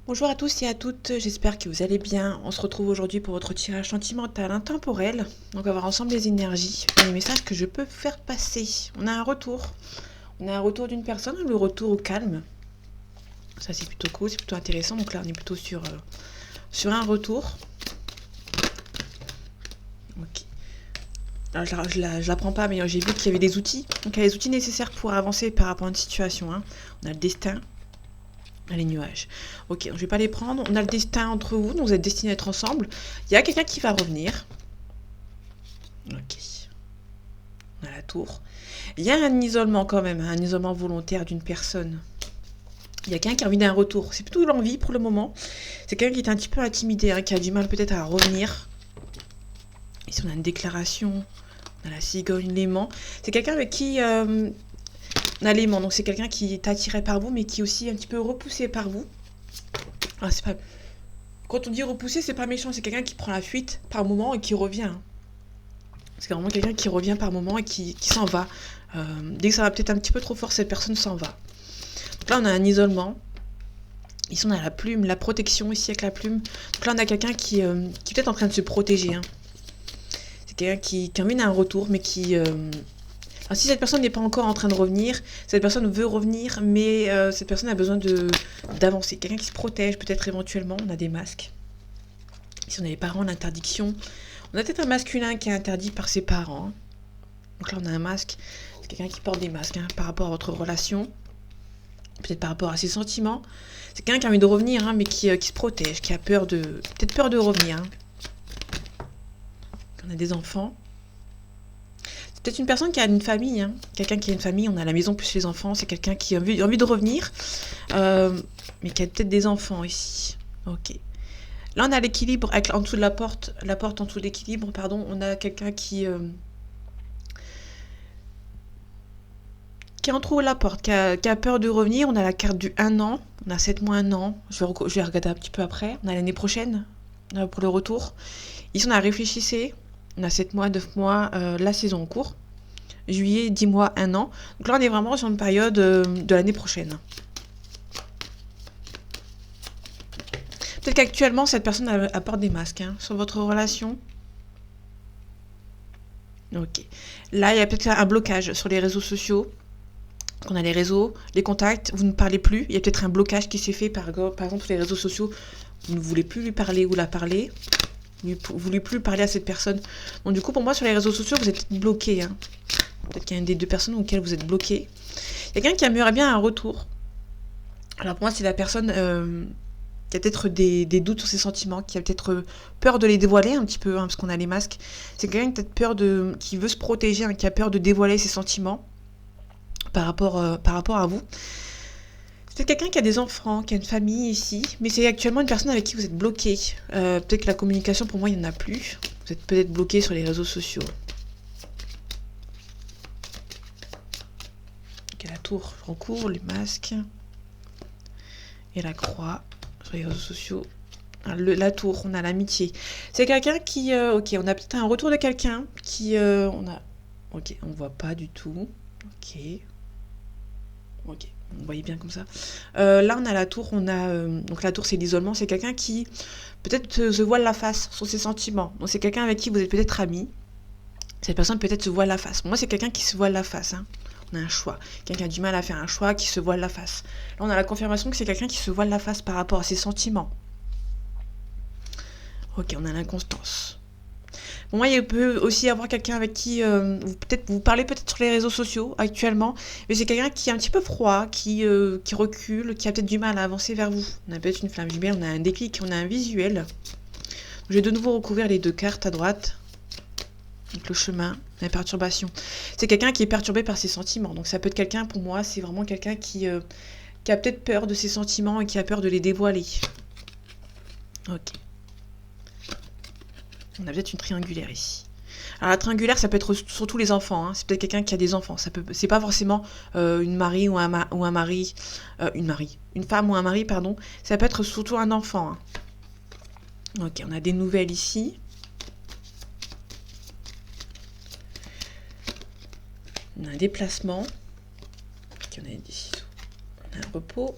Bonjour à tous et à toutes, j'espère que vous allez bien. On se retrouve aujourd'hui pour votre tirage sentimental intemporel. Donc on va voir ensemble les énergies et les messages que je peux faire passer. On a un retour. On a un retour d'une personne, le retour au calme. Ça c'est plutôt cool, c'est plutôt intéressant. Donc là on est plutôt sur un retour. Ok. Alors, je la prends pas, mais j'ai vu qu'il y avait des outils. Donc il y a les outils nécessaires pour avancer par rapport à une situation. On a le destin. Les nuages. Ok, donc je vais pas les prendre. On a le destin entre vous, donc vous êtes destinés à être ensemble. Il y a quelqu'un qui va revenir. Ok. On a la tour. Il y a un isolement quand même, un isolement volontaire d'une personne. Il y a quelqu'un qui a envie d'un retour. C'est plutôt l'envie pour le moment. C'est quelqu'un qui est un petit peu intimidé, qui a du mal peut-être à revenir. Ici on a une déclaration. On a la cigogne, l'aimant. C'est quelqu'un avec qui... on a l'aimant, donc c'est quelqu'un qui est attiré par vous, mais qui est aussi un petit peu repoussé par vous. Ah, c'est pas... Quand on dit repousser, c'est pas méchant, c'est quelqu'un qui prend la fuite par moment et qui revient. C'est vraiment quelqu'un qui revient par moment et qui s'en va. Dès que ça va peut-être un petit peu trop fort, cette personne s'en va. Donc là, on a un isolement. Ici, on a la plume, la protection ici avec la plume. Donc là, on a quelqu'un qui est peut-être en train de se protéger. C'est quelqu'un qui a envie d'un retour, mais qui... Alors, si cette personne n'est pas encore en train de revenir, cette personne veut revenir, mais cette personne a besoin d'avancer. Quelqu'un qui se protège, peut-être éventuellement. On a des masques. Ici, on a les parents, l'interdiction. On a peut-être un masculin qui est interdit par ses parents. Donc là, on a un masque. C'est quelqu'un qui porte des masques par rapport à votre relation. Peut-être par rapport à ses sentiments. C'est quelqu'un qui a envie de revenir, mais qui se protège, qui a peur de... Peut-être peur de revenir. On a des enfants. C'est peut-être une personne qui a une famille. Quelqu'un qui a une famille, on a la maison plus les enfants. C'est quelqu'un qui a envie de revenir. Mais qui a peut-être des enfants ici. Ok. Là, on a l'équilibre en dessous de la porte en dessous de l'équilibre, pardon. On a quelqu'un qui entrouvre la porte, qui a peur de revenir. On a la carte du 1 an. On a 7 mois, 1 an. Je vais regarder un petit peu après. On a l'année prochaine pour le retour. Ici, on a réfléchissez. On a 7 mois, 9 mois, la saison en cours. Juillet, 10 mois, 1 an. Donc là, on est vraiment sur une période de l'année prochaine. Peut-être qu'actuellement, cette personne apporte des masques sur votre relation. Ok. Là, il y a peut-être un blocage sur les réseaux sociaux. On a les réseaux, les contacts, vous ne parlez plus. Il y a peut-être un blocage qui s'est fait, par exemple, sur les réseaux sociaux. Vous ne voulez plus lui parler ou la parler. Vous ne voulez plus parler à cette personne. Donc du coup, pour moi, sur les réseaux sociaux, vous êtes bloqué. Peut-être qu'il y a une des deux personnes auxquelles vous êtes bloqué. Il y a quelqu'un qui aimerait bien un retour. Alors pour moi, c'est la personne qui a peut-être des doutes sur ses sentiments, qui a peut-être peur de les dévoiler un petit peu, parce qu'on a les masques. C'est quelqu'un qui a peut-être qui veut se protéger, qui a peur de dévoiler ses sentiments par rapport à vous. C'est peut-être quelqu'un qui a des enfants, qui a une famille ici, mais c'est actuellement une personne avec qui vous êtes bloqué. Peut-être que la communication, pour moi, il n'y en a plus. Vous êtes peut-être bloqué sur les réseaux sociaux. Ok, la tour en cours, les masques. Et la croix sur les réseaux sociaux. La tour, on a l'amitié. C'est quelqu'un qui... ok, on a peut-être un retour de quelqu'un qui... Ok, on ne voit pas du tout. Ok. Ok, vous voyez bien comme ça. Là, on a la tour. Donc la tour, c'est l'isolement. C'est quelqu'un qui peut-être se voile la face sur ses sentiments. Donc c'est quelqu'un avec qui vous êtes peut-être amis. Cette personne peut-être se voile la face. Pour moi, c'est quelqu'un qui se voile la face. On a un choix. Quelqu'un qui a du mal à faire un choix, qui se voile la face. Là, on a la confirmation que c'est quelqu'un qui se voile la face par rapport à ses sentiments. Ok, on a l'inconstance. Pour moi, il peut aussi y avoir quelqu'un avec qui vous parlez peut-être sur les réseaux sociaux actuellement, mais c'est quelqu'un qui est un petit peu froid, qui recule, qui a peut-être du mal à avancer vers vous. On a peut-être une flamme jumelle, on a un déclic, on a un visuel. Je vais de nouveau recouvrir les deux cartes à droite. Donc le chemin, la perturbation. C'est quelqu'un qui est perturbé par ses sentiments. Donc ça peut être quelqu'un, pour moi, c'est vraiment quelqu'un qui a peut-être peur de ses sentiments et qui a peur de les dévoiler. Ok. On a peut-être une triangulaire ici. Alors la triangulaire, ça peut être surtout les enfants. C'est peut-être quelqu'un qui a des enfants. C'est pas forcément une mari ou un mari, une femme ou un mari, pardon. Ça peut être surtout un enfant. Ok, on a des nouvelles ici. On a un déplacement. Ok, on a des ciseaux. On a un repos.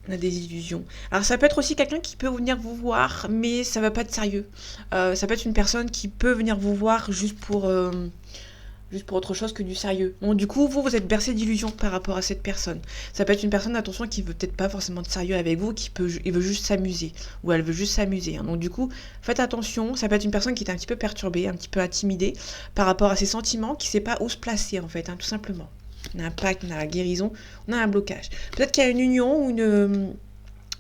On a des illusions. Alors ça peut être aussi quelqu'un qui peut venir vous voir, mais ça va pas être sérieux. Ça peut être une personne qui peut venir vous voir juste pour autre chose que du sérieux. Bon, du coup, vous êtes bercé d'illusions par rapport à cette personne. Ça peut être une personne, attention, qui veut peut-être pas forcément de sérieux avec vous, il veut juste s'amuser, ou elle veut juste s'amuser, hein. Donc du coup, faites attention, ça peut être une personne qui est un petit peu perturbée, un petit peu intimidée par rapport à ses sentiments, qui sait pas où se placer, en fait, hein, tout simplement. On a un pacte, on a la guérison, on a un blocage. Peut-être qu'il y a une union ou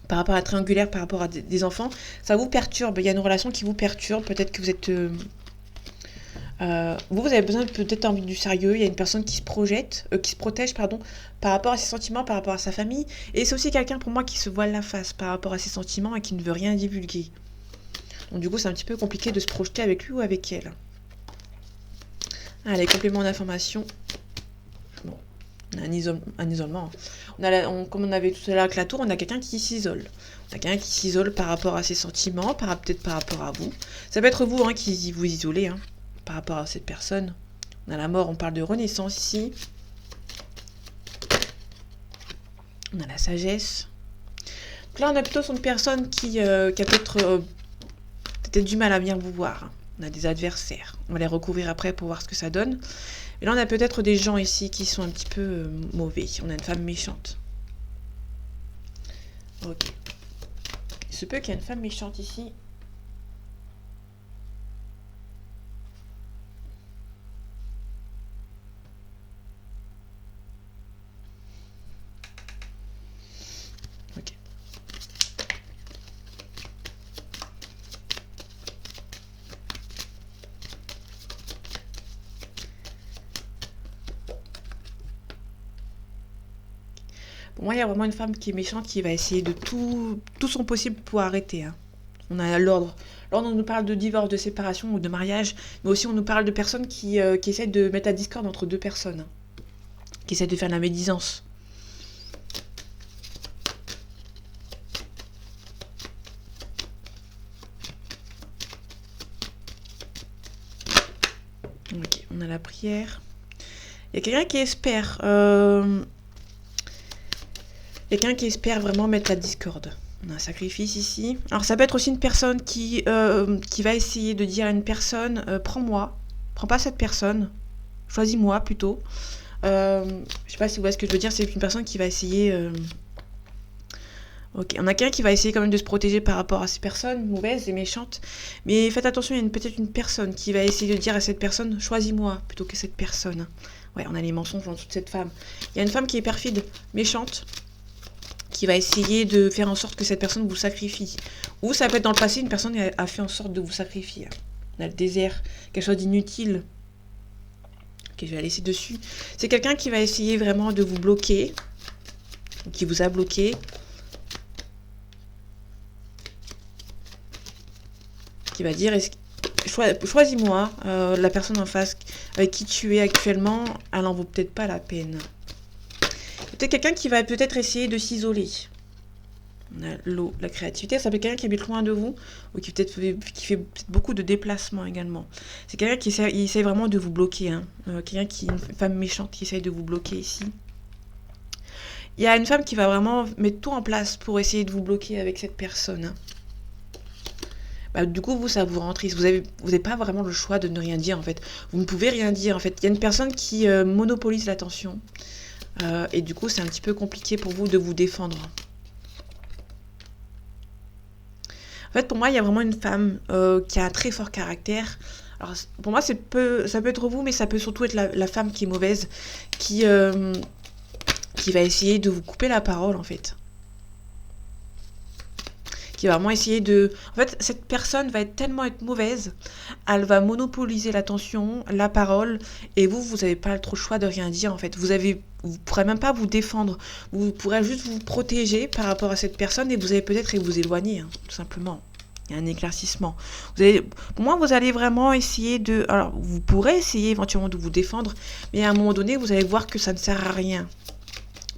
par rapport à la triangulaire, par rapport à des enfants, ça vous perturbe, il y a une relation qui vous perturbe, peut-être que vous êtes... vous avez besoin peut-être envie du sérieux, il y a une personne qui se protège, pardon, par rapport à ses sentiments, par rapport à sa famille, et c'est aussi quelqu'un pour moi qui se voile la face par rapport à ses sentiments et qui ne veut rien divulguer. Donc du coup c'est un petit peu compliqué de se projeter avec lui ou avec elle. Allez, complément d'information. Bon, on a un isolement. Comme on avait tout à l'heure avec la tour, on a quelqu'un qui s'isole. On a quelqu'un qui s'isole par rapport à ses sentiments, peut-être par rapport à vous. Ça peut être vous hein, qui vous isolez, hein, par rapport à cette personne. On a la mort, on parle de renaissance ici. On a la sagesse. Donc là, on a plutôt sur une personne qui a peut-être du mal à venir vous voir. On a des adversaires. On va les recouvrir après pour voir ce que ça donne. Et là, on a peut-être des gens ici qui sont un petit peu mauvais. On a une femme méchante. Ok. Il se peut qu'il y ait une femme méchante ici. Ok. Pour moi, il y a vraiment une femme qui est méchante qui va essayer de tout son possible pour arrêter, hein. On a l'ordre. L'ordre, on nous parle de divorce, de séparation ou de mariage, mais aussi on nous parle de personnes qui essaient de mettre la discorde entre deux personnes, hein, qui essaient de faire la médisance. Ok, on a la prière. Il y a quelqu'un qui espère... quelqu'un qui espère vraiment mettre la discorde. On a un sacrifice ici. Alors ça peut être aussi une personne qui va essayer de dire à une personne prends-moi, prends pas cette personne, choisis-moi plutôt. Je sais pas si vous voyez ce que je veux dire, c'est une personne qui va essayer... Ok, on a quelqu'un qui va essayer quand même de se protéger par rapport à ces personnes mauvaises et méchantes. Mais faites attention, il y a peut-être une personne qui va essayer de dire à cette personne choisis-moi plutôt que cette personne. Ouais, on a les mensonges dans toute cette femme. Il y a une femme qui est perfide, méchante, qui va essayer de faire en sorte que cette personne vous sacrifie. Ou ça peut être dans le passé, une personne a fait en sorte de vous sacrifier. On a le désert, quelque chose d'inutile. Ok, je vais la laisser dessus. C'est quelqu'un qui va essayer vraiment de vous bloquer, qui vous a bloqué. Qui va dire choisis-moi, la personne en face avec qui tu es actuellement, elle n'en vaut peut-être pas la peine. Peut-être quelqu'un qui va peut-être essayer de s'isoler. On a l'eau, la créativité, ça peut être quelqu'un qui habite loin de vous, ou qui fait peut-être beaucoup de déplacements également. C'est quelqu'un qui essaie vraiment de vous bloquer, hein. Quelqu'un une femme méchante qui essaye de vous bloquer ici. Il y a une femme qui va vraiment mettre tout en place pour essayer de vous bloquer avec cette personne, hein. Bah, du coup, ça vous rend triste. Vous n'avez pas vraiment le choix de ne rien dire, en fait. Vous ne pouvez rien dire, en fait. Il y a une personne qui monopolise l'attention. Et du coup, c'est un petit peu compliqué pour vous de vous défendre. En fait, pour moi, il y a vraiment une femme qui a un très fort caractère. Alors, pour moi, ça peut être vous, mais ça peut surtout être la femme qui est mauvaise, qui va essayer de vous couper la parole, en fait. Qui va vraiment essayer de... En fait, cette personne va tellement être mauvaise, elle va monopoliser l'attention, la parole, et vous n'avez pas trop le choix de rien dire, en fait. Vous pourrez même pas vous défendre. Vous pourrez juste vous protéger par rapport à cette personne, et vous allez peut-être vous éloigner, hein, tout simplement. Il y a un éclaircissement. Pour moi, vous allez vraiment essayer de... Alors, vous pourrez essayer éventuellement de vous défendre, mais à un moment donné, vous allez voir que ça ne sert à rien.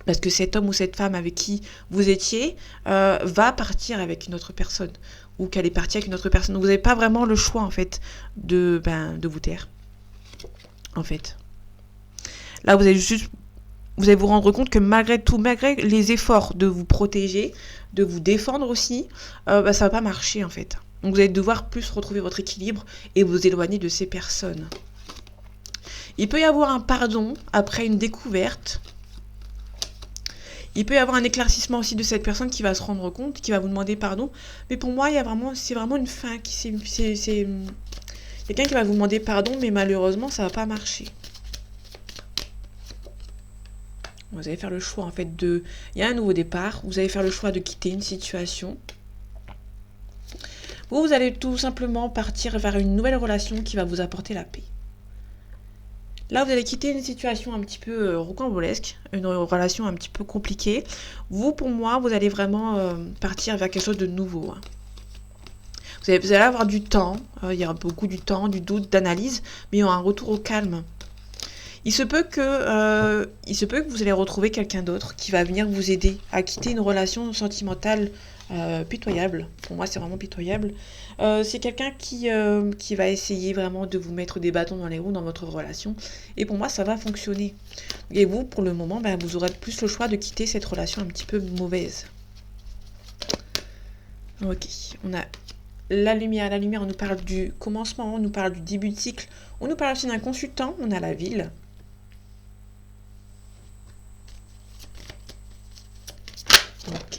Parce que cet homme ou cette femme avec qui vous étiez va partir avec une autre personne. Ou qu'elle est partie avec une autre personne. Vous n'avez pas vraiment le choix, en fait, de vous taire. En fait. Là, vous allez juste vous allez vous rendre compte que malgré tout, malgré les efforts de vous protéger, de vous défendre aussi, ça va pas marcher en fait. Donc vous allez devoir plus retrouver votre équilibre et vous éloigner de ces personnes. Il peut y avoir un pardon après une découverte. Il peut y avoir un éclaircissement aussi de cette personne qui va se rendre compte, qui va vous demander pardon. Mais pour moi, c'est vraiment une fin. C'est quelqu'un qui va vous demander pardon, mais malheureusement, ça va pas marcher. Vous allez faire le choix en fait de... Il y a un nouveau départ. Vous allez faire le choix de quitter une situation. Vous allez tout simplement partir vers une nouvelle relation qui va vous apporter la paix. Là, vous allez quitter une situation un petit peu rocambolesque, une relation un petit peu compliquée. Vous, pour moi, vous allez vraiment partir vers quelque chose de nouveau. Hein. Vous allez avoir du temps, il y aura beaucoup du temps, du doute, d'analyse, mais il y aura un retour au calme. Il se peut que vous allez retrouver quelqu'un d'autre qui va venir vous aider à quitter une relation sentimentale pitoyable. Pour moi, c'est vraiment pitoyable. C'est quelqu'un qui va essayer vraiment de vous mettre des bâtons dans les roues dans votre relation. Et pour moi, ça va fonctionner. Et vous, pour le moment, vous aurez plus le choix de quitter cette relation un petit peu mauvaise. Ok, on a la lumière. La lumière, on nous parle du commencement, on nous parle du début de cycle. On nous parle aussi d'un consultant, on a la ville. Ok,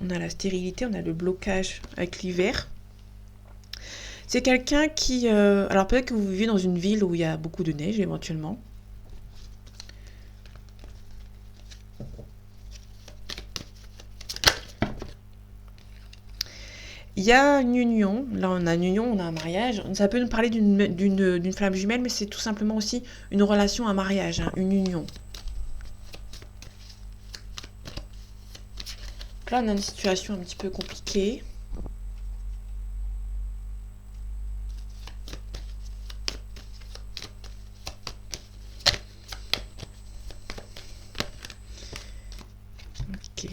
on a la stérilité, on a le blocage avec l'hiver. C'est quelqu'un qui... alors peut-être que vous vivez dans une ville où il y a beaucoup de neige éventuellement. Il y a une union, là on a une union, on a un mariage. Ça peut nous parler d'une flamme jumelle, mais c'est tout simplement aussi une relation, un mariage, hein, une union. Là on a une situation un petit peu compliquée. Ok,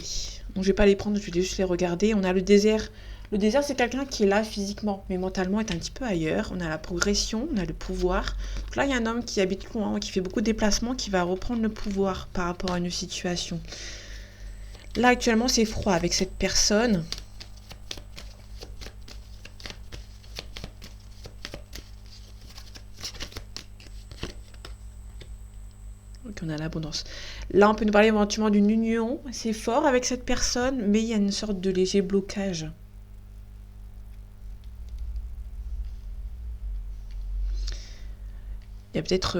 donc je vais pas les prendre, je vais juste les regarder. On a le désert. Le désert, c'est quelqu'un qui est là physiquement, mais mentalement est un petit peu ailleurs. On a la progression, on a le pouvoir. Donc là, il y a un homme qui habite loin, qui fait beaucoup de déplacements, qui va reprendre le pouvoir par rapport à une situation. Là, actuellement, c'est froid avec cette personne. Donc, on a l'abondance. Là, on peut nous parler éventuellement d'une union. C'est fort avec cette personne, mais il y a une sorte de léger blocage. Il y a peut-être...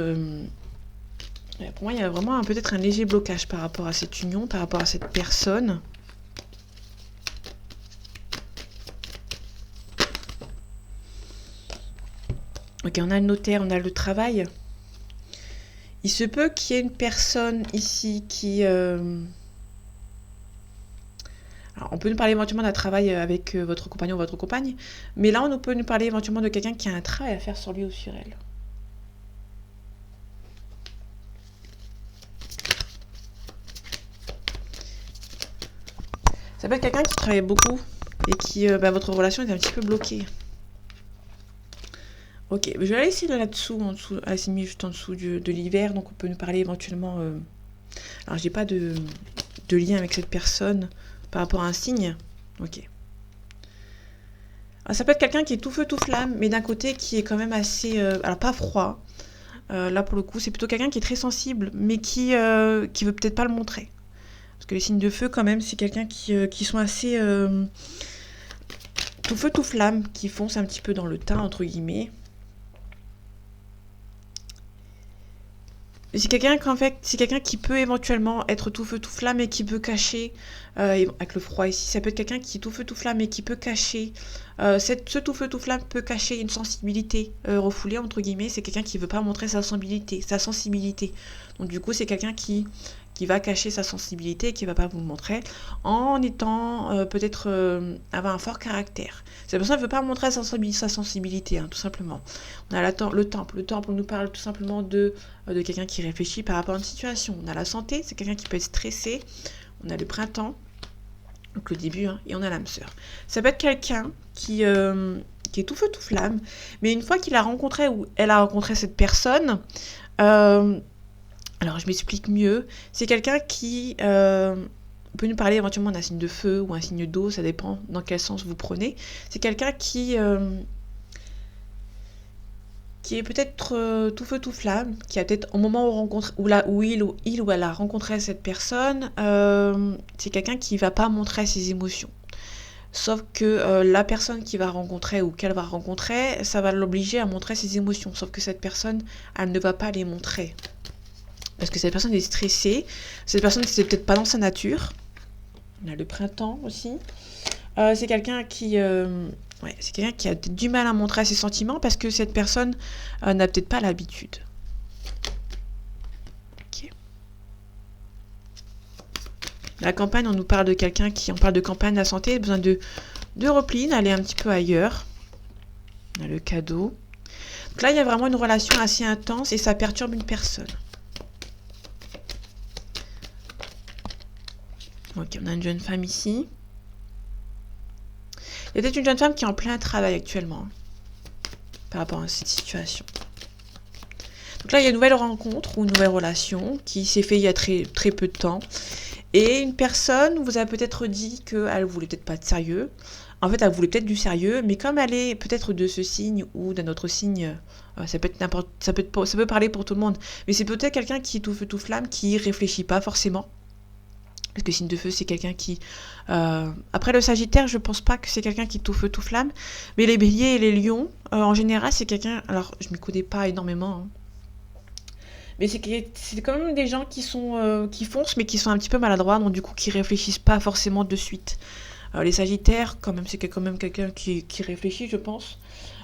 pour moi, il y a vraiment peut-être un léger blocage par rapport à cette union, par rapport à cette personne. Ok, on a le notaire, on a le travail. Il se peut qu'il y ait une personne ici qui... Alors, on peut nous parler éventuellement d'un travail avec votre compagnon ou votre compagne, mais là, on peut nous parler éventuellement de quelqu'un qui a un travail à faire sur lui ou sur elle. Ça peut être quelqu'un qui travaille beaucoup et qui, votre relation est un petit peu bloquée. Ok, je vais aller ici là-dessous, en dessous, juste en dessous de l'hiver, donc on peut nous parler éventuellement... Alors, j'ai pas de lien avec cette personne par rapport à un signe. Ok. Alors, ça peut être quelqu'un qui est tout feu, tout flamme, mais d'un côté qui est quand même assez... alors, pas froid. Là, pour le coup, c'est plutôt quelqu'un qui est très sensible, mais qui veut peut-être pas le montrer. Parce que les signes de feu, quand même, c'est quelqu'un qui sont assez... tout feu, tout flamme, qui foncent un petit peu dans le tas, entre guillemets. C'est quelqu'un qui peut éventuellement être tout feu, tout flamme et qui peut cacher, avec le froid ici, ça peut être quelqu'un qui est tout feu, tout flamme et qui peut cacher, ce tout feu, tout flamme peut cacher une sensibilité refoulée, entre guillemets, c'est quelqu'un qui ne veut pas montrer sa sensibilité. Donc du coup, c'est quelqu'un qui va cacher sa sensibilité et qui ne va pas vous le montrer en étant peut-être avoir un fort caractère. Cette personne ne veut pas montrer sa sensibilité, hein, tout simplement. On a le temple. Le temple nous parle tout simplement de quelqu'un qui réfléchit par rapport à une situation. On a la santé, c'est quelqu'un qui peut être stressé. On a le printemps, donc le début, hein, et on a l'âme sœur. Ça peut être quelqu'un qui est tout feu, tout flamme, mais une fois qu'il a rencontré ou elle a rencontré cette personne, Alors, je m'explique mieux. C'est quelqu'un qui peut nous parler éventuellement d'un signe de feu ou un signe d'eau, ça dépend dans quel sens vous prenez. C'est quelqu'un qui est peut-être tout feu tout flamme, qui a peut-être au moment où il ou elle a rencontré cette personne, c'est quelqu'un qui va pas montrer ses émotions. Sauf que la personne qui va rencontrer ou qu'elle va rencontrer, ça va l'obliger à montrer ses émotions. Sauf que cette personne, elle ne va pas les montrer. Parce que cette personne est stressée. Cette personne, c'est peut-être pas dans sa nature. On a le printemps aussi. C'est quelqu'un qui... c'est quelqu'un qui a peut-être du mal à montrer ses sentiments parce que cette personne n'a peut-être pas l'habitude. Ok. La campagne, on nous parle de quelqu'un qui... On parle de campagne, la santé, besoin de repli, d'aller un petit peu ailleurs. On a le cadeau. Donc là, il y a vraiment une relation assez intense et ça perturbe une personne. Ok, on a une jeune femme ici. Il y a peut-être une jeune femme qui est en plein travail actuellement, par rapport à cette situation. Donc là, il y a une nouvelle rencontre ou une nouvelle relation qui s'est faite il y a très, très peu de temps. Et une personne vous a peut-être dit qu'elle voulait peut-être pas de sérieux. En fait, elle voulait peut-être du sérieux, mais comme elle est peut-être de ce signe ou d'un autre signe, ça peut parler pour tout le monde. Mais c'est peut-être quelqu'un qui est tout feu tout flamme, qui réfléchit pas forcément. Parce que signe de feu, c'est quelqu'un qui... Après le Sagittaire, je pense pas que c'est quelqu'un qui est tout feu, tout flamme. Mais les Béliers et les Lions, en général, c'est quelqu'un... Alors, je m'y connais pas énormément. Hein. Mais c'est quand même des gens qui foncent, mais qui sont un petit peu maladroits. Donc, du coup, qui réfléchissent pas forcément de suite. Les Sagittaires, quand même, c'est quand même quelqu'un qui réfléchit, je pense.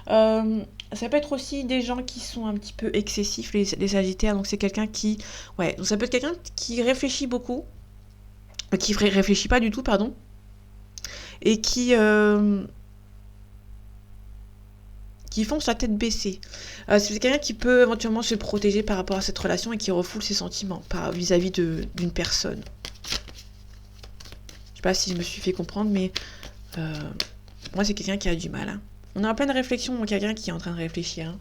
Ça peut être aussi des gens qui sont un petit peu excessifs, les Sagittaires. Donc, c'est quelqu'un qui... Ouais, donc ça peut être quelqu'un qui réfléchit beaucoup. Qui réfléchit pas du tout, pardon, et qui fonce la tête baissée. C'est quelqu'un qui peut éventuellement se protéger par rapport à cette relation et qui refoule ses sentiments vis-à-vis d'une personne. Je sais pas si je me suis fait comprendre, mais moi c'est quelqu'un qui a du mal. Hein. On est en pleine réflexion, donc quelqu'un qui est en train de réfléchir. Hein.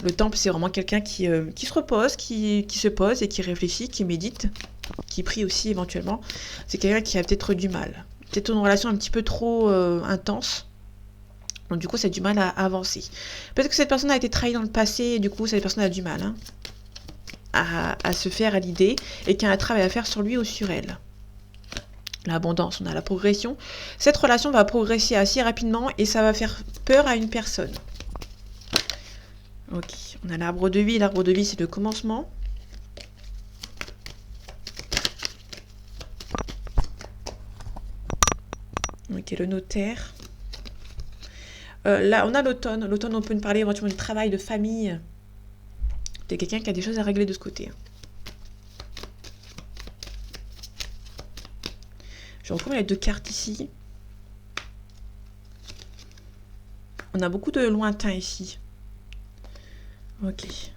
Le temple, c'est vraiment quelqu'un qui se repose, qui se pose et qui réfléchit, qui médite, qui prie aussi éventuellement. C'est quelqu'un qui a peut-être du mal. Peut-être une relation un petit peu trop intense. Donc du coup, ça a du mal à avancer. Peut-être que cette personne a été trahie dans le passé et du coup, cette personne a du mal à se faire à l'idée et qu'il y a un travail à faire sur lui ou sur elle. L'abondance, on a la progression. Cette relation va progresser assez rapidement et ça va faire peur à une personne. Ok, on a l'arbre de vie. L'arbre de vie, c'est le commencement. Ok, le notaire. Là, on a l'automne. L'automne, on peut nous parler éventuellement du travail, de famille. C'est quelqu'un qui a des choses à régler de ce côté. Je retrouve les deux cartes ici. On a beaucoup de lointain ici. Ok.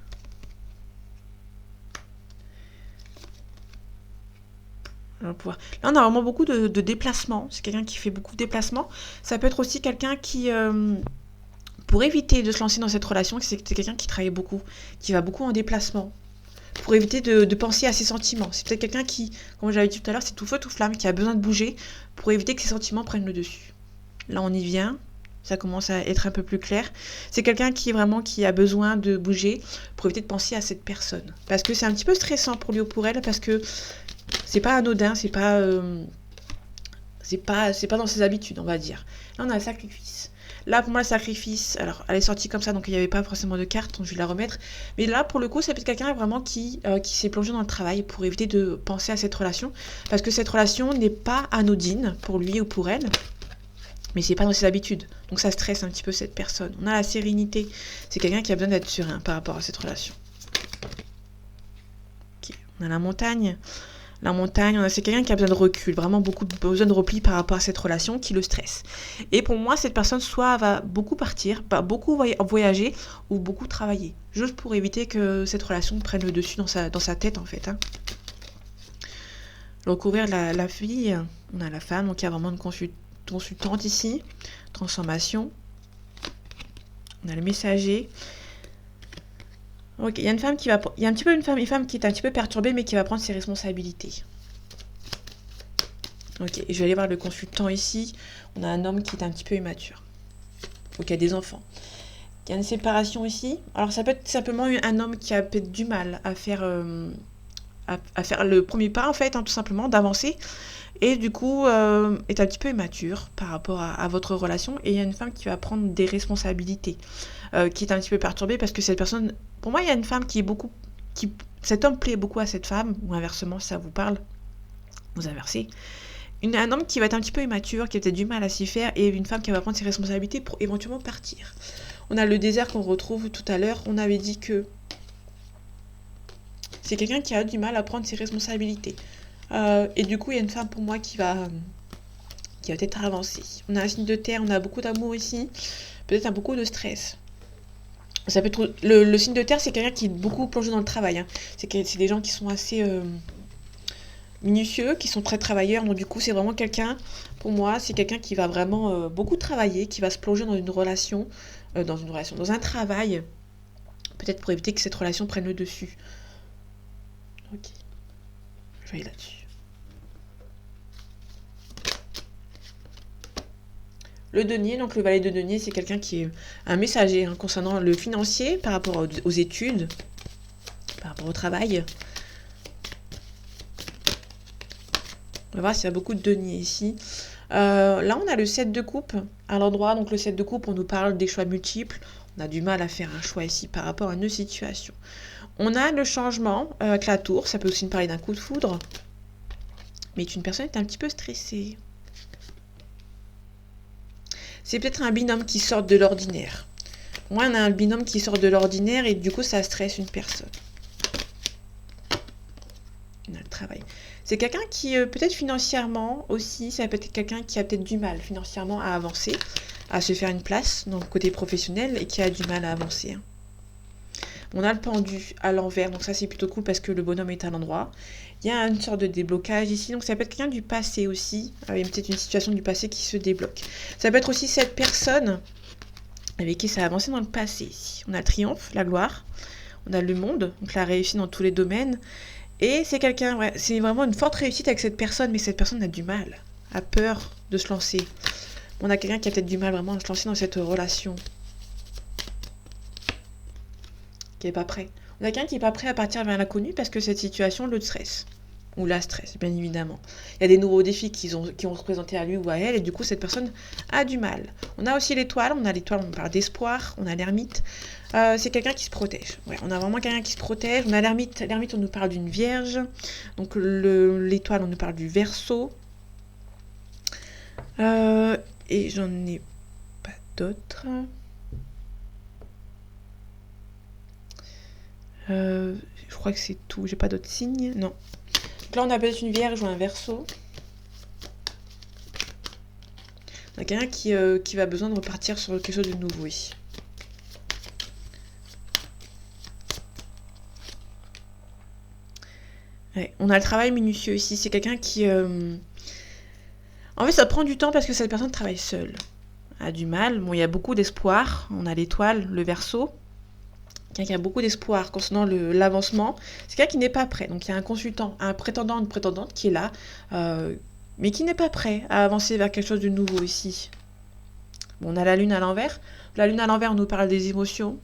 Là, on a vraiment beaucoup de déplacements. C'est quelqu'un qui fait beaucoup de déplacements. Ça peut être aussi quelqu'un qui, pour éviter de se lancer dans cette relation, c'est quelqu'un qui travaille beaucoup, qui va beaucoup en déplacement. Pour éviter de penser à ses sentiments. C'est peut-être quelqu'un qui, comme j'avais dit tout à l'heure, c'est tout feu, tout flamme, qui a besoin de bouger pour éviter que ses sentiments prennent le dessus. Là, on y vient. Ça commence à être un peu plus clair. C'est quelqu'un qui a besoin de bouger pour éviter de penser à cette personne. Parce que c'est un petit peu stressant pour lui ou pour elle, parce que c'est pas anodin, c'est pas dans ses habitudes, on va dire. Là, on a le sacrifice. Là, pour moi, le sacrifice, alors, elle est sortie comme ça, donc il n'y avait pas forcément de carte, donc je vais la remettre. Mais là, pour le coup, ça peut être quelqu'un vraiment qui s'est plongé dans le travail pour éviter de penser à cette relation. Parce que cette relation n'est pas anodine pour lui ou pour elle. Mais c'est pas dans ses habitudes. Donc ça stresse un petit peu cette personne. On a la sérénité. C'est quelqu'un qui a besoin d'être serein par rapport à cette relation. Okay. On a la montagne. La montagne, c'est quelqu'un qui a besoin de recul, vraiment besoin de repli par rapport à cette relation qui le stresse. Et pour moi, cette personne soit va beaucoup partir, beaucoup voyager ou beaucoup travailler. Juste pour éviter que cette relation prenne le dessus dans sa tête en fait. Hein. Recouvrir la fille, on a la femme, donc il y a vraiment une consultante ici, transformation. On a le messager. Ok, il y a une femme qui va... Il y a un petit peu une femme qui est un petit peu perturbée, mais qui va prendre ses responsabilités. Ok, je vais aller voir le consultant ici. On a un homme qui est un petit peu immature. Ok, il y a des enfants. Il y a une séparation ici. Alors ça peut être simplement un homme qui a peut-être du mal à faire, à faire le premier pas, en fait, hein, tout simplement, d'avancer. Et du coup, est un petit peu immature par rapport à votre relation. Et il y a une femme qui va prendre des responsabilités, qui est un petit peu perturbée parce que cette personne... Pour moi, il y a une femme qui est beaucoup... Cet homme plaît beaucoup à cette femme, ou inversement, si ça vous parle, vous inversez. Un homme qui va être un petit peu immature, qui a peut-être du mal à s'y faire, et une femme qui va prendre ses responsabilités pour éventuellement partir. On a le désert qu'on retrouve tout à l'heure. On avait dit que c'est quelqu'un qui a du mal à prendre ses responsabilités. Et du coup, il y a une femme pour moi qui va peut-être avancer. On a un signe de terre, on a beaucoup d'amour ici, peut-être beaucoup de stress. Ça peut être le signe de terre, c'est quelqu'un qui est beaucoup plongé dans le travail. Hein. C'est des gens qui sont assez minutieux, qui sont très travailleurs. Donc du coup, c'est vraiment quelqu'un, pour moi, c'est quelqu'un qui va vraiment beaucoup travailler, qui va se plonger dans dans un travail, peut-être pour éviter que cette relation prenne le dessus. Ok, je vais aller là-dessus. Le denier, donc le valet de denier, c'est quelqu'un qui est un messager hein, concernant le financier par rapport aux études, par rapport au travail. On va voir s'il y a beaucoup de deniers ici. Là, on a le 7 de coupe à l'endroit. Donc le 7 de coupe, on nous parle des choix multiples. On a du mal à faire un choix ici par rapport à nos situations. On a le changement avec la tour. Ça peut aussi nous parler d'un coup de foudre. Mais une personne est un petit peu stressée. C'est peut-être un binôme qui sort de l'ordinaire. Moi, on a un binôme qui sort de l'ordinaire et du coup, ça stresse une personne. On a le travail. C'est quelqu'un qui, peut-être financièrement aussi, ça peut être quelqu'un qui a peut-être du mal financièrement à avancer, à se faire une place dans le côté professionnel et qui a du mal à avancer. On a le pendu à l'envers, donc ça c'est plutôt cool parce que le bonhomme est à l'endroit. Il y a une sorte de déblocage ici, donc ça peut être quelqu'un du passé aussi. Il y a peut-être une situation du passé qui se débloque. Ça peut être aussi cette personne avec qui ça a avancé dans le passé. On a le triomphe, la gloire. On a le monde, donc la réussite dans tous les domaines. Et c'est quelqu'un, ouais, c'est vraiment une forte réussite avec cette personne, mais cette personne a du mal, a peur de se lancer. On a quelqu'un qui a peut-être du mal vraiment à se lancer dans cette relation. Qui n'est pas prêt. On a quelqu'un qui n'est pas prêt à partir vers l'inconnu parce que cette situation le stresse. Ou la stresse, bien évidemment. Il y a des nouveaux défis qui ont se présenté à lui ou à elle, et du coup, cette personne a du mal. On a aussi l'étoile, on parle d'espoir, on a l'ermite. C'est quelqu'un qui se protège. Ouais, on a vraiment quelqu'un qui se protège. On a l'ermite, on nous parle d'une vierge. Donc l'étoile, on nous parle du Verseau. Et j'en ai pas d'autres. Je crois que c'est tout. J'ai pas d'autres signes. Non. Donc là, on a peut-être une vierge ou un Verseau. On a quelqu'un qui va besoin de repartir sur quelque chose de nouveau ici. Ouais, on a le travail minutieux ici. C'est quelqu'un qui... En fait, ça prend du temps parce que cette personne travaille seule. A du mal. Bon, il y a beaucoup d'espoir. On a l'étoile, le Verseau. Quelqu'un qui a beaucoup d'espoir concernant l'avancement. C'est quelqu'un qui n'est pas prêt. Donc, il y a un consultant, un prétendant, une prétendante qui est là, mais qui n'est pas prêt à avancer vers quelque chose de nouveau ici. Bon, on a la lune à l'envers. La lune à l'envers, on nous parle des émotions,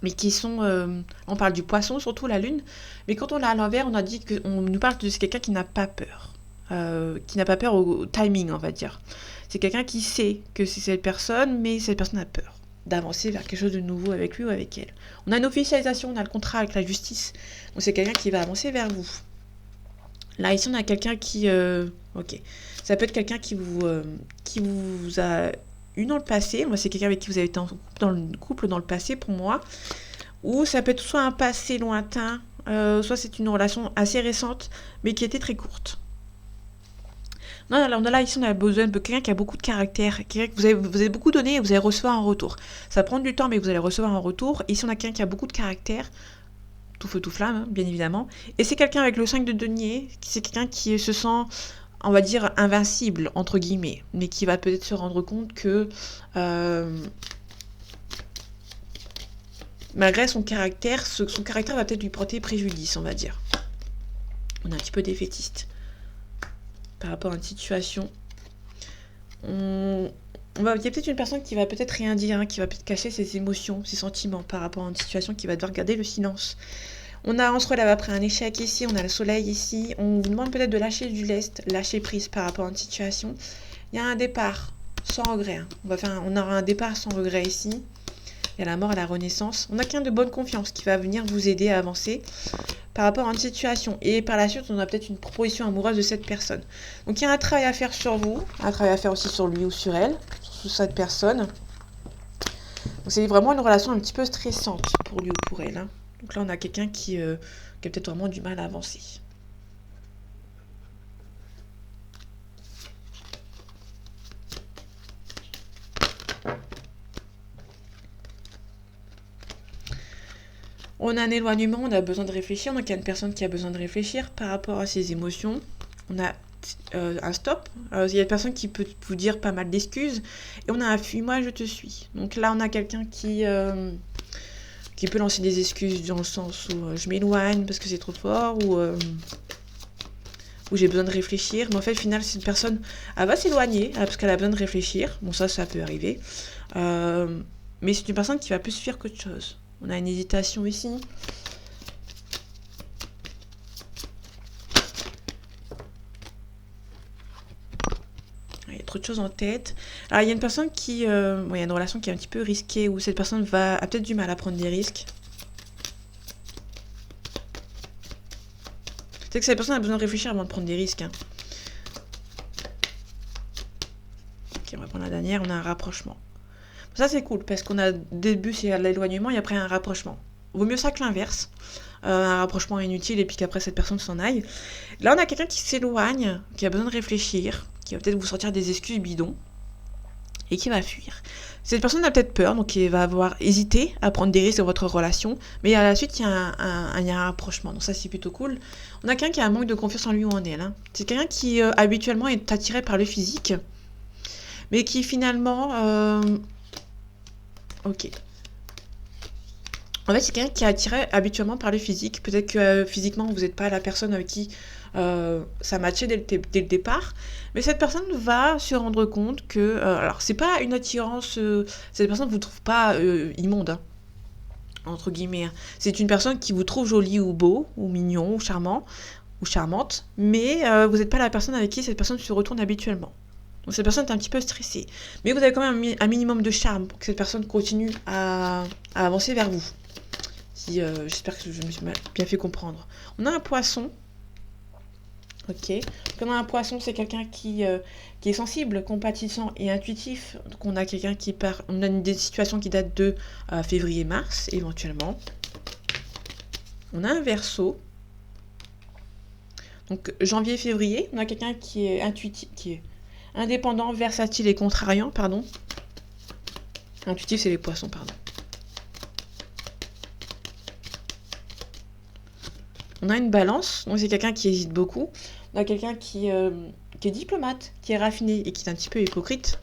mais qui sont... on parle du poisson, surtout la lune. Mais quand on l'a à l'envers, on nous parle de quelqu'un qui n'a pas peur. Qui n'a pas peur au timing, on va dire. C'est quelqu'un qui sait que c'est cette personne, mais cette personne a peur d'avancer vers quelque chose de nouveau avec lui ou avec elle. On a une officialisation, on a le contrat avec la justice. Donc c'est quelqu'un qui va avancer vers vous. Là, ici, on a quelqu'un qui... ok. Ça peut être quelqu'un qui vous a eu dans le passé. Moi, c'est quelqu'un avec qui vous avez été dans le couple dans le passé, pour moi. Ou ça peut être soit un passé lointain, soit c'est une relation assez récente, mais qui était très courte. Non, là, ici, on a besoin de quelqu'un qui a beaucoup de caractère, quelqu'un que vous avez beaucoup donné et vous allez recevoir un retour. Ça prend du temps, mais vous allez recevoir un retour. Ici, on a quelqu'un qui a beaucoup de caractère, tout feu, tout flamme, hein, bien évidemment. Et c'est quelqu'un avec le 5 de denier, c'est quelqu'un qui se sent, on va dire, invincible, entre guillemets, mais qui va peut-être se rendre compte que... malgré son caractère, son caractère va peut-être lui porter préjudice, on va dire. On est un petit peu défaitiste par rapport à une situation. Il y a peut-être une personne qui va peut-être rien dire, hein, qui va peut-être cacher ses émotions, ses sentiments par rapport à une situation, qui va devoir garder le silence. On se relève après un échec ici, on a le soleil ici, on vous demande peut-être de lâcher du lest, lâcher prise par rapport à une situation. Il y a un départ sans regret, hein. On aura un départ sans regret ici. Il y a la mort et la renaissance. On a quelqu'un de bonne confiance qui va venir vous aider à avancer par rapport à une situation. Et par la suite, on a peut-être une proposition amoureuse de cette personne. Donc il y a un travail à faire sur vous, un travail à faire aussi sur lui ou sur elle, sur cette personne. Donc c'est vraiment une relation un petit peu stressante pour lui ou pour elle, hein. Donc là, on a quelqu'un qui a peut-être vraiment du mal à avancer. On a un éloignement, on a besoin de réfléchir. Donc il y a une personne qui a besoin de réfléchir par rapport à ses émotions. On a un stop. Il y a une personne qui peut vous dire pas mal d'excuses. Et on a un fuis-moi, je te suis. Donc là, on a quelqu'un qui peut lancer des excuses dans le sens où je m'éloigne parce que c'est trop fort, ou j'ai besoin de réfléchir. Mais en fait, au final, cette personne, elle va s'éloigner parce qu'elle a besoin de réfléchir. Bon, ça peut arriver. Mais c'est une personne qui va plus fuir qu'autre chose. On a une hésitation ici. Il y a trop de choses en tête. Alors, il y a une personne qui... il y a une relation qui est un petit peu risquée, où cette personne a peut-être du mal à prendre des risques. C'est que cette personne a besoin de réfléchir avant de prendre des risques, hein. Ok, on va prendre la dernière. On a un rapprochement. Ça, c'est cool, parce qu'on a début, c'est l'éloignement, et après un rapprochement. Vaut mieux ça que l'inverse. Un rapprochement inutile, et puis qu'après, cette personne s'en aille. Là, on a quelqu'un qui s'éloigne, qui a besoin de réfléchir, qui va peut-être vous sortir des excuses bidons, et qui va fuir. Cette personne a peut-être peur, donc elle va avoir hésité à prendre des risques dans votre relation, mais à la suite, il y a un rapprochement. Donc ça, c'est plutôt cool. On a quelqu'un qui a un manque de confiance en lui ou en elle, hein. C'est quelqu'un qui, habituellement, est attiré par le physique, mais qui, finalement... Ok. En fait, c'est quelqu'un qui est attiré habituellement par le physique. Peut-être que physiquement, vous n'êtes pas la personne avec qui ça matchait dès le départ. Mais cette personne va se rendre compte que... alors, c'est pas une attirance... cette personne ne vous trouve pas immonde, hein, entre guillemets. C'est une personne qui vous trouve joli ou beau, ou mignon, ou charmant, ou charmante. Mais vous n'êtes pas la personne avec qui cette personne se retourne habituellement. Donc cette personne est un petit peu stressée. Mais vous avez quand même un minimum de charme pour que cette personne continue à avancer vers vous. J'espère que je me suis bien fait comprendre. On a un poisson. Ok. Comme on a un poisson, c'est quelqu'un qui est sensible, compatissant et intuitif. Donc on a quelqu'un on a des situations qui datent de février-mars, éventuellement. On a un Verseau. Donc janvier-février, on a quelqu'un qui est intuitif, qui est indépendant, versatile et contrariant, pardon. Intuitif, c'est les poissons, pardon. On a une Balance, donc c'est quelqu'un qui hésite beaucoup. On a quelqu'un qui est diplomate, qui est raffiné et qui est un petit peu hypocrite.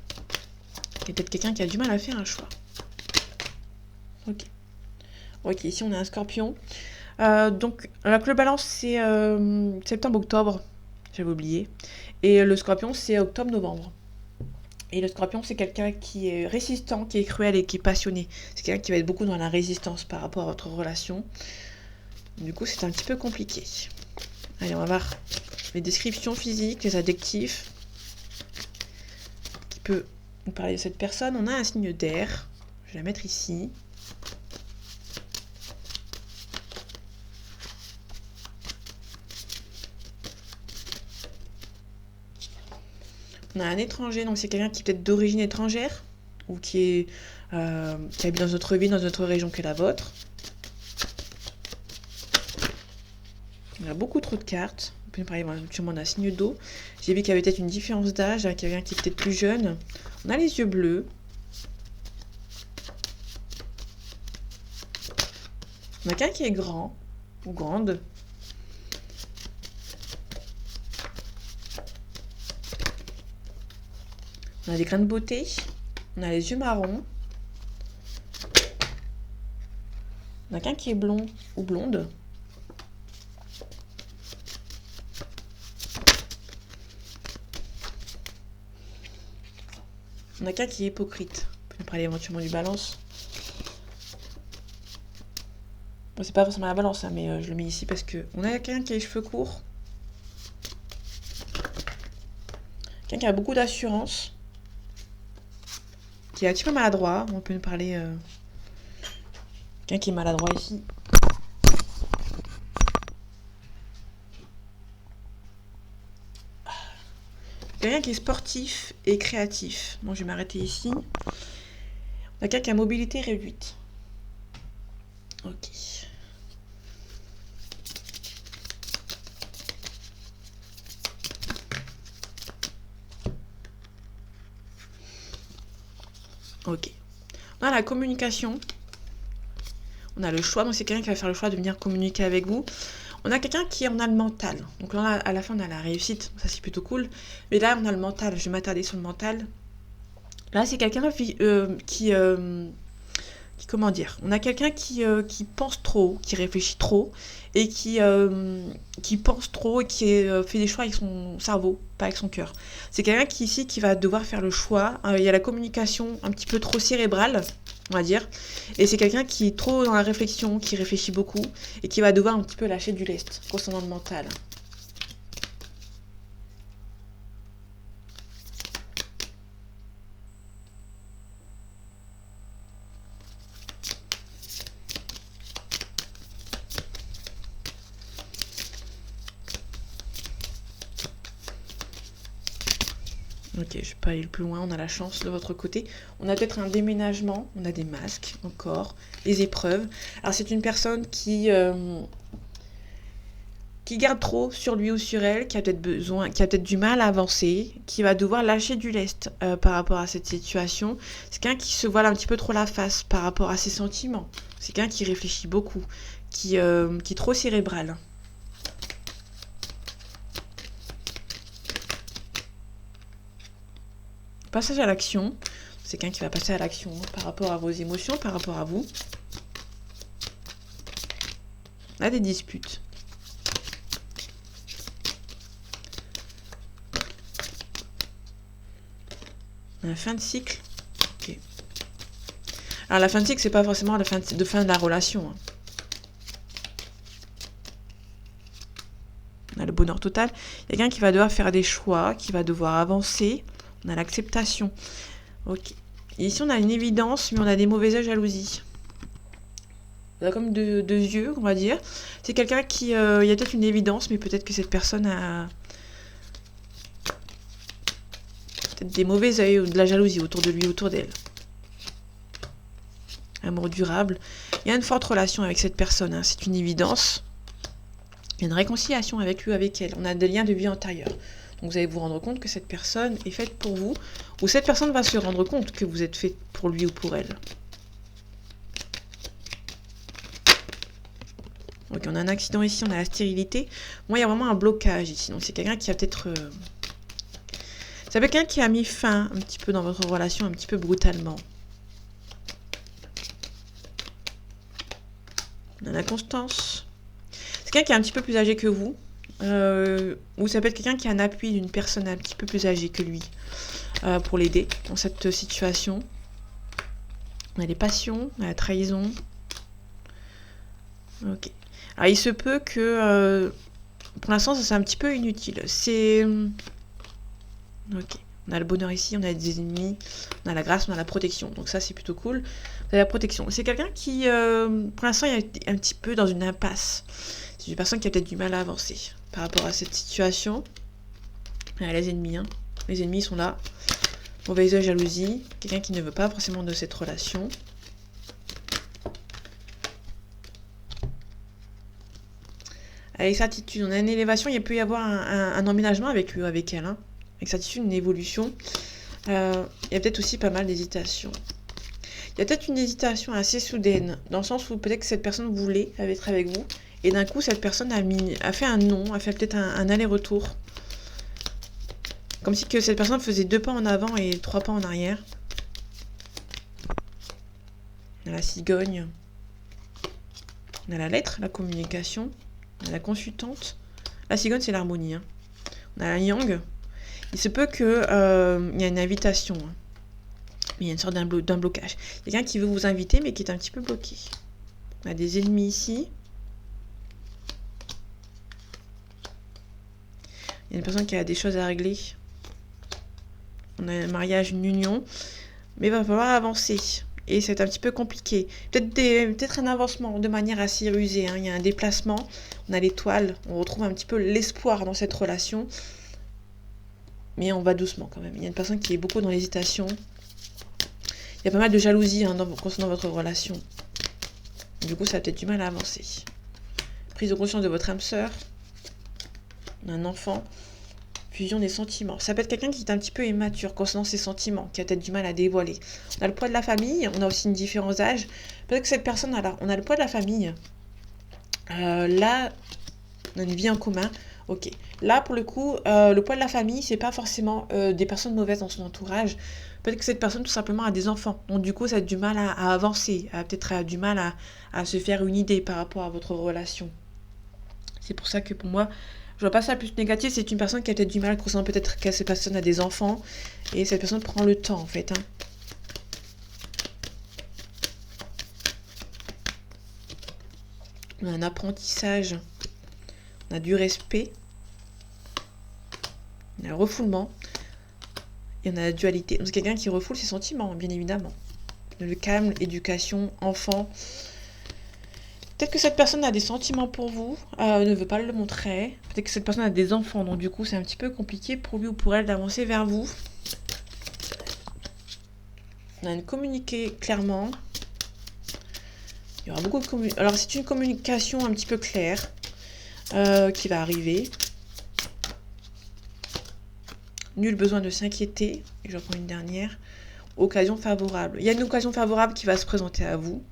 Et peut-être quelqu'un qui a du mal à faire un choix. Ok. Ok, ici on a un Scorpion. Donc le Balance, c'est septembre-octobre. J'avais oublié. Et le Scorpion, c'est octobre-novembre. Et le Scorpion, c'est quelqu'un qui est résistant, qui est cruel et qui est passionné. C'est quelqu'un qui va être beaucoup dans la résistance par rapport à votre relation. Du coup, c'est un petit peu compliqué. Allez, on va voir les descriptions physiques, les adjectifs qui peut nous parler de cette personne. On a un signe d'air. Je vais la mettre ici. On a un étranger, donc c'est quelqu'un qui est peut-être d'origine étrangère ou qui habite dans notre ville, dans notre région que la vôtre. On a beaucoup trop de cartes. On peut parler éventuellement d'un signe d'eau. J'ai vu qu'il y avait peut-être une différence d'âge avec quelqu'un qui est peut-être plus jeune. On a les yeux bleus. On a quelqu'un qui est grand ou grande. On a des grains de beauté. On a les yeux marrons. On a quelqu'un qui est blond ou blonde. On a quelqu'un qui est hypocrite. On peut parler éventuellement du balance. Bon, c'est pas forcément la balance, hein, mais je le mets ici parce que on a quelqu'un qui a les cheveux courts. Quelqu'un qui a beaucoup d'assurance. Qui est un petit peu maladroit. On peut nous parler... Quelqu'un qui est maladroit ici. Quelqu'un qui est sportif et créatif. Bon, je vais m'arrêter ici. On a quelqu'un qui a mobilité réduite. Ok. Ok. On a la communication. On a le choix. Donc, c'est quelqu'un qui va faire le choix de venir communiquer avec vous. On a quelqu'un qui en a le mental. Donc là, à la fin, on a la réussite. Ça, c'est plutôt cool. Mais là, on a le mental. Je vais m'attarder sur le mental. Là, c'est quelqu'un qui comment dire, on a quelqu'un qui pense trop, qui réfléchit trop et qui pense trop et qui fait des choix avec son cerveau, pas avec son cœur. C'est quelqu'un qui va devoir faire le choix. Il y a la communication un petit peu trop cérébrale, on va dire, et c'est quelqu'un qui est trop dans la réflexion, qui réfléchit beaucoup et qui va devoir un petit peu lâcher du lest concernant le mental. Ok, je vais pas aller plus loin, on a la chance de votre côté. On a peut-être un déménagement, on a des masques encore, des épreuves. Alors c'est une personne qui garde trop sur lui ou sur elle, qui a peut-être du mal à avancer, qui va devoir lâcher du lest par rapport à cette situation. C'est quelqu'un qui se voile un petit peu trop la face par rapport à ses sentiments. C'est quelqu'un qui réfléchit beaucoup, qui est trop cérébral. Passage à l'action, c'est quelqu'un qui va passer à l'action par rapport à vos émotions, par rapport à vous. On a des disputes. On a la fin de cycle. Ok. Alors la fin de cycle, c'est pas forcément la fin de la relation. On a le bonheur total. Il y a quelqu'un qui va devoir faire des choix, qui va devoir avancer. On a l'acceptation. Ok. Et ici, on a une évidence, mais on a des mauvaises jalousies. On a comme deux yeux, on va dire. C'est quelqu'un qui... il y a peut-être une évidence, mais peut-être que cette personne a... peut-être des mauvais yeux ou de la jalousie autour de lui, autour d'elle. Amour durable. Il y a une forte relation avec cette personne, hein. C'est une évidence. Il y a une réconciliation avec lui, avec elle. On a des liens de vie antérieurs. Donc vous allez vous rendre compte que cette personne est faite pour vous, ou cette personne va se rendre compte que vous êtes fait pour lui ou pour elle. Ok, on a un accident ici, on a la stérilité. Moi, il y a vraiment un blocage ici. Donc c'est quelqu'un qui a peut-être... Ça peut être quelqu'un qui a mis fin un petit peu dans votre relation, un petit peu brutalement. On a la constance. C'est quelqu'un qui est un petit peu plus âgé que vous. Ou ça peut être quelqu'un qui a un appui d'une personne un petit peu plus âgée que lui pour l'aider dans cette situation. On a les passions, on a la trahison. Ok. Alors il se peut que pour l'instant ça c'est un petit peu inutile. C'est... Ok. On a le bonheur ici, on a des ennemis, on a la grâce, on a la protection. Donc ça c'est plutôt cool. On a la protection. C'est quelqu'un qui pour l'instant il est un petit peu dans une impasse. C'est une personne qui a peut-être du mal à avancer par rapport à cette situation. Les ennemis, hein. Les ennemis sont là. Mauvaise œil, jalousie. Quelqu'un qui ne veut pas forcément de cette relation. Avec certitude, on a une élévation. Il peut y avoir un emménagement avec lui ou avec elle. Hein. Avec certitude, une évolution. Il y a peut-être aussi pas mal d'hésitation. Il y a peut-être une hésitation assez soudaine. Dans le sens où peut-être que cette personne voulait être avec vous. Et d'un coup, cette personne a fait un non, a fait peut-être un aller-retour. Comme si que cette personne faisait 2 pas en avant et 3 pas en arrière. La cigogne. On a la lettre, la communication, on a la consultante. La cigogne, c'est l'harmonie. Hein. On a la yang. Il se peut que il y a une invitation. Hein. Mais il y a une sorte d'un blocage. Quelqu'un qui veut vous inviter, mais qui est un petit peu bloqué. On a des ennemis ici. Il y a une personne qui a des choses à régler. On a un mariage, une union. Mais il va falloir avancer. Et c'est un petit peu compliqué. Peut-être un avancement de manière assez rusée. Hein. Il y a un déplacement. On a l'étoile. On retrouve un petit peu l'espoir dans cette relation. Mais on va doucement quand même. Il y a une personne qui est beaucoup dans l'hésitation. Il y a pas mal de jalousie hein, concernant votre relation. Du coup, ça a peut-être du mal à avancer. Prise de conscience de votre âme sœur. On a un enfant. Fusion des sentiments. Ça peut être quelqu'un qui est un petit peu immature concernant ses sentiments, qui a peut-être du mal à dévoiler. On a le poids de la famille, on a aussi une différence d'âge. Peut-être que cette personne, on a le poids de la famille. Là, on a une vie en commun. Ok. Là, pour le coup, le poids de la famille, c'est pas forcément des personnes mauvaises dans son entourage. Peut-être que cette personne, tout simplement, a des enfants. Donc, du coup, ça a du mal à avancer. Peut-être du mal à se faire une idée par rapport à votre relation. C'est pour ça que pour moi, je vois pas ça plus négatif. C'est une personne qui a peut-être du mal, concernant peut-être que cette personne a des enfants. Et cette personne prend le temps, en fait. Hein. On a un apprentissage. On a du respect. On a le refoulement. Et on a la dualité. Donc c'est quelqu'un qui refoule ses sentiments, bien évidemment. Le calme, éducation, enfant. Peut-être que cette personne a des sentiments pour vous, ne veut pas le montrer. Peut-être que cette personne a des enfants, donc du coup c'est un petit peu compliqué pour lui ou pour elle d'avancer vers vous. On a une communiquer clairement. Il y aura beaucoup de communication. Alors c'est une communication un petit peu claire qui va arriver. Nul besoin de s'inquiéter. Et j'en prends une dernière. Occasion favorable. Il y a une occasion favorable qui va se présenter à vous.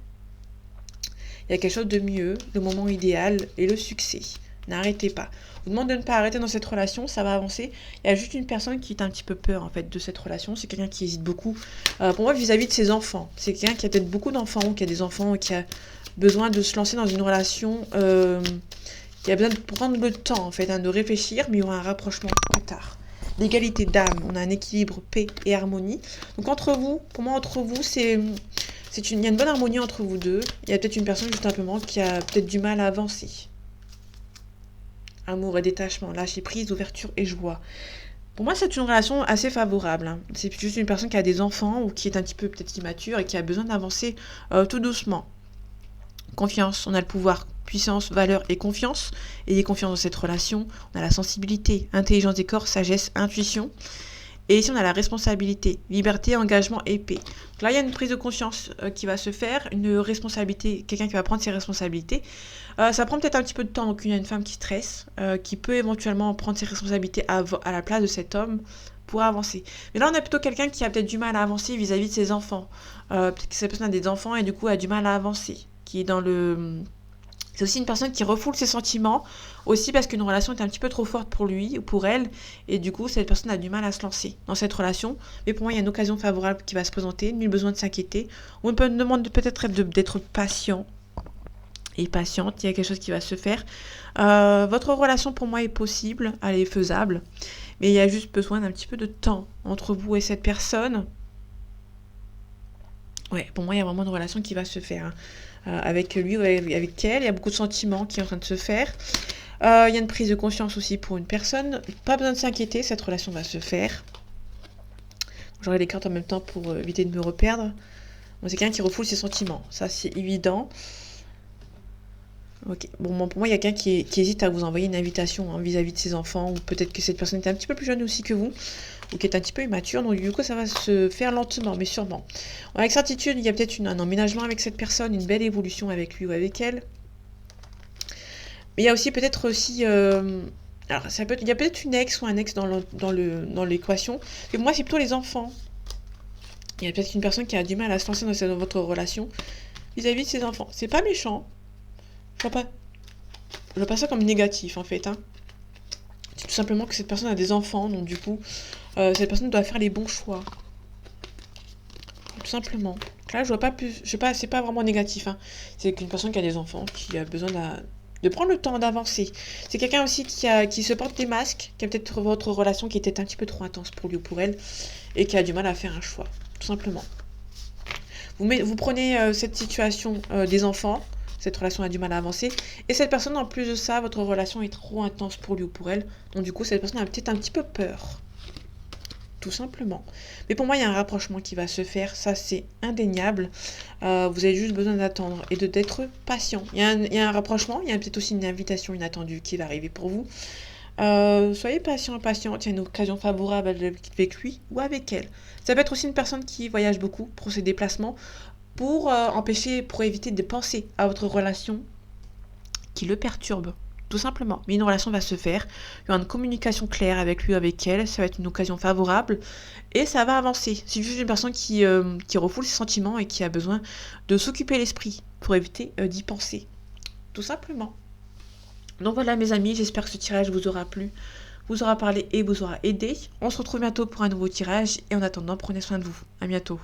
Il y a quelque chose de mieux, le moment idéal et le succès. N'arrêtez pas. Je vous demande de ne pas arrêter dans cette relation, ça va avancer. Il y a juste une personne qui est un petit peu peur en fait de cette relation. C'est quelqu'un qui hésite beaucoup. Pour moi, vis-à-vis de ses enfants. C'est quelqu'un qui a peut-être beaucoup d'enfants, ou qui a des enfants, ou qui a besoin de se lancer dans une relation, qui a besoin de prendre le temps en fait, hein, de réfléchir, mais il y aura un rapprochement plus tard. L'égalité d'âme, on a un équilibre, paix et harmonie. Donc entre vous, pour moi entre vous, il y a une bonne harmonie entre vous deux. Il y a peut-être une personne juste simplement qui a peut-être du mal à avancer. Amour et détachement, lâcher prise, ouverture et joie. Pour moi, c'est une relation assez favorable. Hein. C'est juste une personne qui a des enfants ou qui est un petit peu peut-être immature et qui a besoin d'avancer tout doucement. Confiance, on a le pouvoir, puissance, valeur et confiance. Ayez confiance dans cette relation. On a la sensibilité, intelligence des corps, sagesse, intuition. Et ici, on a la responsabilité, liberté, engagement et paix. Donc là, il y a une prise de conscience qui va se faire, une responsabilité, quelqu'un qui va prendre ses responsabilités. Ça prend peut-être un petit peu de temps, donc il y a une femme qui stresse, qui peut éventuellement prendre ses responsabilités à la place de cet homme pour avancer. Mais là, on a plutôt quelqu'un qui a peut-être du mal à avancer vis-à-vis de ses enfants. Peut-être que cette personne a des enfants et du coup a du mal à avancer, qui est dans le... C'est aussi une personne qui refoule ses sentiments, aussi parce qu'une relation est un petit peu trop forte pour lui ou pour elle, et du coup, cette personne a du mal à se lancer dans cette relation. Mais pour moi, il y a une occasion favorable qui va se présenter, nul besoin de s'inquiéter. On peut demander peut-être d'être patient et patiente, il y a quelque chose qui va se faire. Votre relation, pour moi, est possible, elle est faisable, mais il y a juste besoin d'un petit peu de temps entre vous et cette personne. Ouais, pour moi, il y a vraiment une relation qui va se faire. Hein. Avec lui ou avec elle, il y a beaucoup de sentiments qui sont en train de se faire. Il y a une prise de conscience aussi pour une personne. Pas besoin de s'inquiéter, cette relation va se faire. J'aurai les cartes en même temps pour éviter de me reperdre. Bon, c'est quelqu'un qui refoule ses sentiments, ça c'est évident. Ok, bon, pour moi, il y a quelqu'un qui hésite à vous envoyer une invitation hein, vis-à-vis de ses enfants, ou peut-être que cette personne est un petit peu plus jeune aussi que vous, ou qui est un petit peu immature, donc du coup, ça va se faire lentement, mais sûrement. Avec certitude, il y a peut-être un emménagement avec cette personne, une belle évolution avec lui ou avec elle. Mais il y a aussi peut-être aussi... alors, il y a peut-être une ex ou un ex dans l'équation. Mais moi, c'est plutôt les enfants. Il y a peut-être une personne qui a du mal à se lancer dans votre relation vis-à-vis de ses enfants. C'est pas méchant. Je vois pas ça comme négatif, en fait. Hein. C'est tout simplement que cette personne a des enfants, donc du coup, cette personne doit faire les bons choix. Tout simplement. Là, je vois pas plus. Je sais pas, c'est pas vraiment négatif, hein. C'est qu'une personne qui a des enfants, qui a besoin de prendre le temps d'avancer. C'est quelqu'un aussi qui se porte des masques, qui a peut-être votre relation qui était un petit peu trop intense pour lui ou pour elle, et qui a du mal à faire un choix, tout simplement. Vous prenez cette situation des enfants, cette relation a du mal à avancer, et cette personne, en plus de ça, votre relation est trop intense pour lui ou pour elle, donc du coup, cette personne a peut-être un petit peu peur. Tout simplement. Mais pour moi, il y a un rapprochement qui va se faire, ça c'est indéniable. Vous avez juste besoin d'attendre et d'être patient. Il y a un rapprochement, il y a peut-être aussi une invitation inattendue qui va arriver pour vous. Soyez patient, patiente, il y a une occasion favorable avec lui ou avec elle. Ça peut être aussi une personne qui voyage beaucoup pour ses déplacements, pour éviter de penser à votre relation qui le perturbe. Tout simplement. Mais une relation va se faire. Il y aura une communication claire avec lui ou avec elle. Ça va être une occasion favorable. Et ça va avancer. C'est juste une personne qui refoule ses sentiments et qui a besoin de s'occuper l'esprit pour éviter d'y penser. Tout simplement. Donc voilà mes amis, j'espère que ce tirage vous aura plu, vous aura parlé et vous aura aidé. On se retrouve bientôt pour un nouveau tirage. Et en attendant, prenez soin de vous. À bientôt.